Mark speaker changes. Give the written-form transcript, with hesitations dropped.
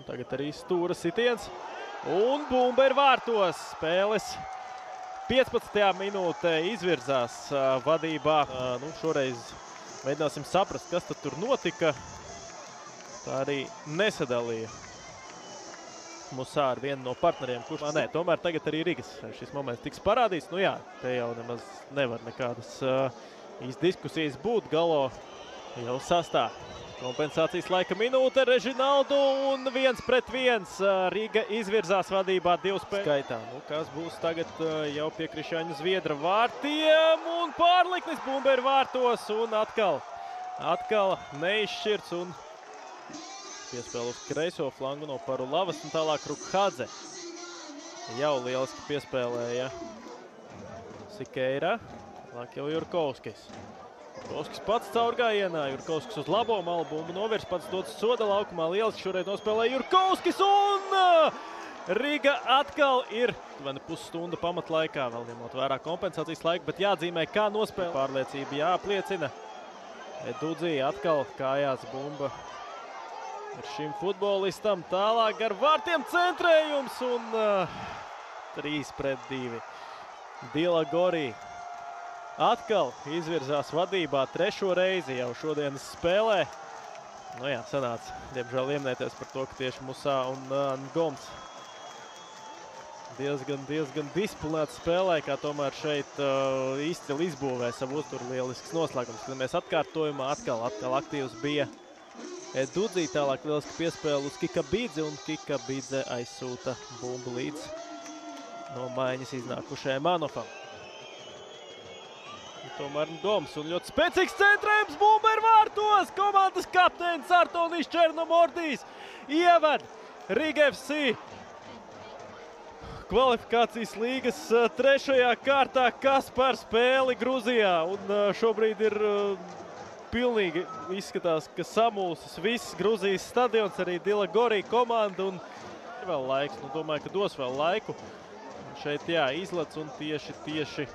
Speaker 1: Tagad arī stūra sitiens. Un bumba ir vārtos. Spēles 15. minūtē izvirzās vadībā. Šoreiz mēģināsim saprast, kas tad tur notika. Tā arī nesadalīja Musā ar vienu no partneriem, kurš tomēr tagad arī Rīgas šis moments tiks parādīts. Te jau nemaz nevar nekādas diskusijas būt. Galo jau sastāv. Kompensācijas laika minūte Režinaldu un 1-1. Rīga izvirzās vadībā 2 spēles skaitā. Kas būs tagad jau pie Krišāņa Zviedra vārtiem un pārliknis. Bumba ir vārtos un atkal neizšķirts un piespēle uz kreiso flangu no Parulavas un tālāk Rukhadze. Jau lieliski piespēlēja Sikeira. Tālāk jau Jurkovskis. Jurkovskis pats caurgājienā. Jurkovskis uz labo malu. Bumbu novirs pats dots soda laukumā. Lieliski šoreiz nospēlēja Jurkovskis un Riga atkal ir pusstunda pamatlaikā. Vēl ņemot vērā kompensācijas laiku, bet jāatzīmē, kā nospēlē. Pārliecība jāapliecina. Dudzī atkal kājās bumba ar šim futbolistam. Tālāk ar vārtiem centrējums un 3-2. Dilagorī atkal izvirzās vadībā 3. reizi jau šodienas spēlē. Sanāca, diemžēl, ieminēties par to, ka tieši Musā un Goms diezgan disciplinēti spēlē, kā tomēr šeit izcili izbūvē savu uzturu. Lielisks noslēgums. Skatāmies atkārtojumā, atkal aktīvs bija Dudzī. Tālāk lieliski piespēle uz Kikabidze un Kikabidze aizsūta bumbu līdz no maiņas iznākušajam Manofam. Tomēr Goms un ļoti spēcīgs centrējums. Bumba ir vārtos. Komandas kapteinis Artonis Černomordijs ieved Riga FC kvalifikācijas līgas 3. kārtā Kaspar spēli Gruzijā. Un šobrīd ir pilnīgi izskatās, ka samulsis viss Gruzijas stadions, arī Dilagorī komanda. Un ir vēl laiks, domāju, ka dos vēl laiku. Šeit izlec un tieši